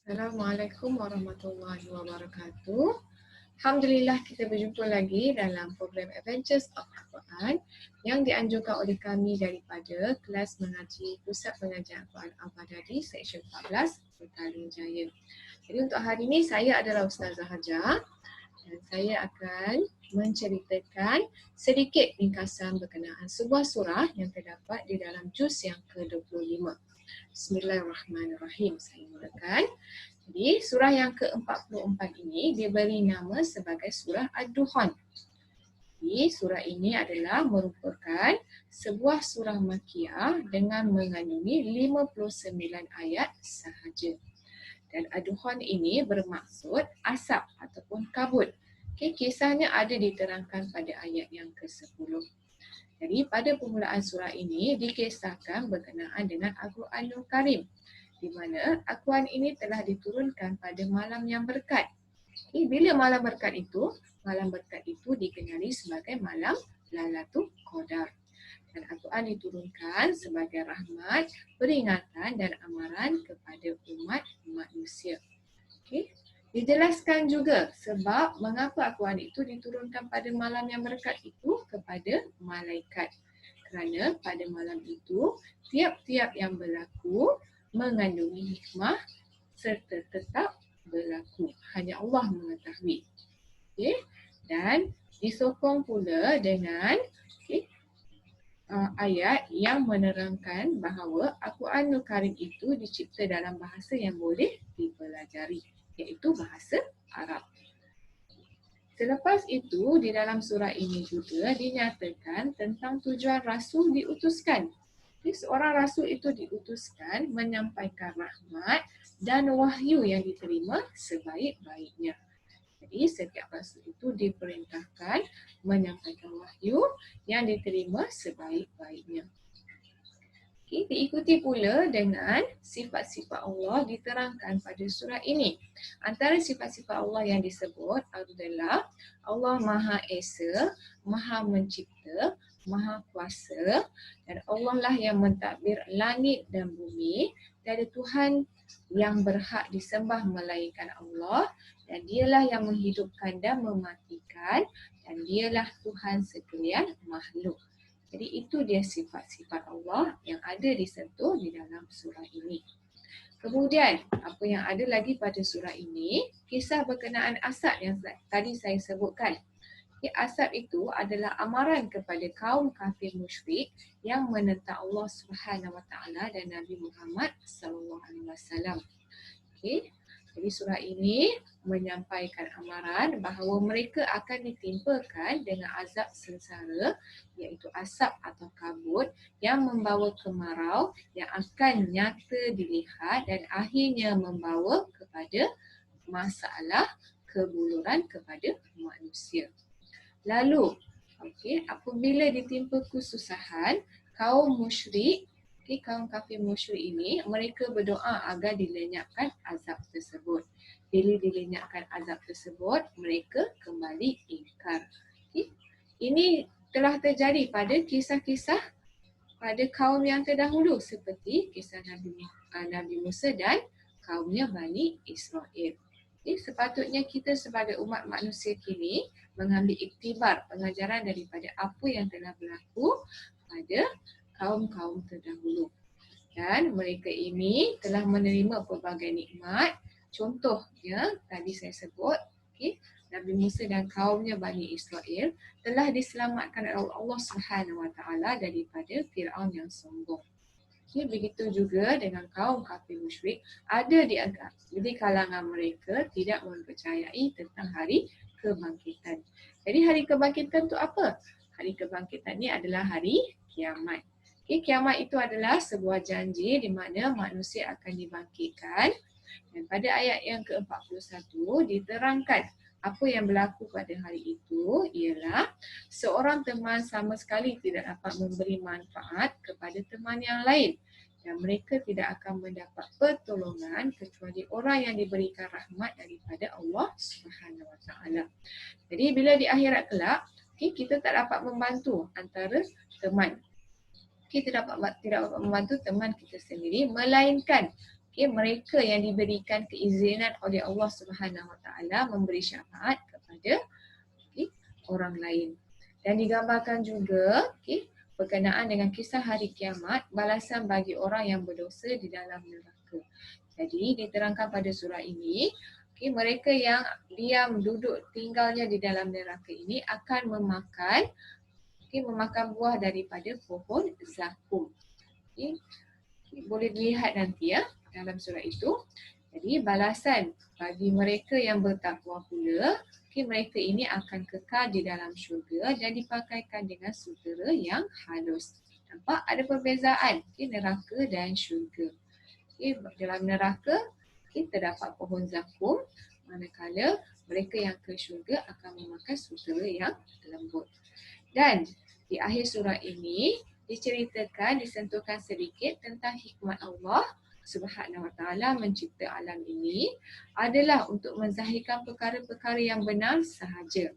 Assalamualaikum warahmatullahi wabarakatuh. Alhamdulillah kita berjumpa lagi dalam program Adventures of Al-Quran yang dianjurkan oleh kami daripada kelas mengaji Pusat Pengajian Al-Quran Al-Badadi Seksyen 14 Petaling Jaya. Jadi untuk hari ini saya adalah Ustazah Hajar dan saya akan menceritakan sedikit ringkasan berkenaan sebuah surah yang terdapat di dalam juz yang ke-25. Bismillahirrahmanirrahim. Saya mulakan. Jadi surah yang ke-44 ini diberi nama sebagai surah Ad-Dukhan. Jadi surah ini adalah merupakan sebuah surah Makkiyah dengan mengandungi 59 ayat sahaja. Dan Ad-Dukhan ini bermaksud asap ataupun kabut. Kisahnya ada diterangkan pada ayat yang ke-10. Jadi pada permulaan surah ini dikisahkan berkenaan dengan Al-Quranul Karim, di mana Al-Quran ini telah diturunkan pada malam yang berkat. Bila malam berkat itu? Malam berkat itu dikenali sebagai malam Lailatul Qadar. Dan Al-Quran diturunkan sebagai rahmat, peringatan dan amaran kepada umat manusia. Dijelaskan juga sebab mengapa Al-Quran itu diturunkan pada malam yang berkat itu kepada malaikat. Kerana pada malam itu, tiap-tiap yang berlaku mengandungi hikmah serta tetap berlaku. Hanya Allah mengetahui. Dan disokong pula dengan ayat yang menerangkan bahawa Al-Quranul Karim itu dicipta dalam bahasa yang boleh dipelajari, iaitu bahasa Arab. Selepas itu, di dalam surah ini juga dinyatakan tentang tujuan Rasul diutuskan. Seorang Rasul itu diutuskan menyampaikan rahmat dan wahyu yang diterima sebaik-baiknya. Jadi setiap Rasul itu diperintahkan menyampaikan wahyu yang diterima sebaik-baiknya. Diikuti pula dengan sifat-sifat Allah diterangkan pada surah ini. Antara sifat-sifat Allah yang disebut adalah Allah Maha Esa, Maha Mencipta, Maha Kuasa, dan Allah lah yang mentadbir langit dan bumi. Tiada Tuhan yang berhak disembah melainkan Allah, dan dialah yang menghidupkan dan mematikan, dan dialah Tuhan sekalian makhluk. Jadi itu dia sifat-sifat Allah yang ada disentuh di dalam surah ini. Kemudian, apa yang ada lagi pada surah ini, kisah berkenaan asap yang tadi saya sebutkan. Asap itu adalah amaran kepada kaum kafir musyrik yang menentang Allah Subhanahu Wa Taala dan Nabi Muhammad Sallallahu Alaihi Wasallam. Jadi surah ini menyampaikan amaran bahawa mereka akan ditimpakan dengan azab sengsara, iaitu asap atau kabut yang membawa kemarau yang akan nyata dilihat dan akhirnya membawa kepada masalah kebuluran kepada manusia. Lalu, apabila ditimpa kesusahan, kaum musyrik, kaum kafir musyrik ini, mereka berdoa agar dilenyapkan azab tersebut. Bila dilenyapkan azab tersebut, mereka kembali ingkar. Ini telah terjadi pada kisah-kisah pada kaum yang terdahulu seperti kisah Nabi Musa dan kaumnya Bani Israel. Sepatutnya kita sebagai umat manusia kini mengambil iktibar pengajaran daripada apa yang telah berlaku pada kaum-kaum terdahulu. Dan mereka ini telah menerima pelbagai nikmat. Contohnya, tadi saya sebut, Nabi Musa dan kaumnya Bani Israel telah diselamatkan oleh Allah Subhanahu Wa Taala daripada Fir'aun yang sombong. Begitu juga dengan kaum kafir musyrik, ada di kalangan mereka tidak mempercayai tentang hari kebangkitan. Jadi hari kebangkitan itu apa? Hari kebangkitan ini adalah hari kiamat. Kiamat itu adalah sebuah janji di mana manusia akan dibangkitkan. Dan pada ayat yang ke-41 diterangkan apa yang berlaku pada hari itu ialah seorang teman sama sekali tidak dapat memberi manfaat kepada teman yang lain. Dan mereka tidak akan mendapat pertolongan kecuali orang yang diberikan rahmat daripada Allah Subhanahu Wa Taala. Jadi bila di akhirat kelak, kita tak dapat membantu antara teman. Kita tidak dapat membantu teman kita sendiri, melainkan mereka yang diberikan keizinan oleh Allah Subhanahu Wa Taala memberi syafaat kepada orang lain. Dan digambarkan juga berkenaan dengan kisah hari kiamat, balasan bagi orang yang berdosa di dalam neraka. Jadi diterangkan pada surah ini, mereka yang diam duduk tinggalnya di dalam neraka ini akan memakan buah daripada pohon zakum. Boleh dilihat nanti dalam surah itu. Jadi balasan bagi mereka yang bertakwa pula, mereka ini akan kekal di dalam syurga dan dipakaikan dengan sutera yang halus. Nampak ada perbezaan neraka dan syurga. Dalam neraka terdapat pohon zakum, manakala mereka yang ke syurga akan memakan sutera yang lembut. Dan di akhir surah ini diceritakan, disentuhkan sedikit tentang hikmat Allah Subhanahu Wa Taala mencipta alam ini adalah untuk menzahirkan perkara-perkara yang benar sahaja.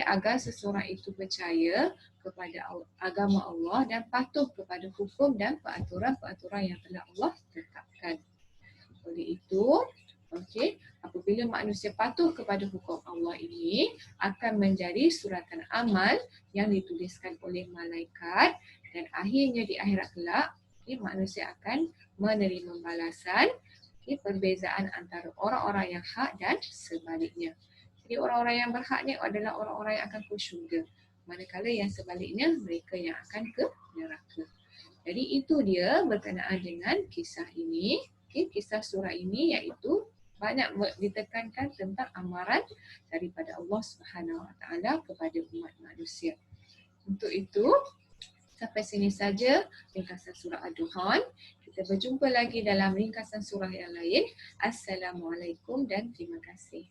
Agar seseorang itu percaya kepada agama Allah dan patuh kepada hukum dan peraturan-peraturan yang telah Allah tetapkan. Oleh itu, apabila manusia patuh kepada hukum Allah ini akan menjadi suratan amal yang dituliskan oleh malaikat dan akhirnya di akhirat kelak manusia akan menerima balasan perbezaan antara orang-orang yang hak dan sebaliknya. Jadi orang-orang yang berhak ni adalah orang-orang yang akan ke syurga, manakala yang sebaliknya mereka yang akan ke neraka. Jadi itu dia berkenaan dengan kisah ini, kisah surah ini, iaitu banyak ditekankan tentang amaran daripada Allah Subhanahu Wa Taala kepada umat manusia. Untuk itu, sampai sini saja ringkasan surah Ad-Duhan. Kita berjumpa lagi dalam ringkasan surah yang lain. Assalamualaikum dan terima kasih.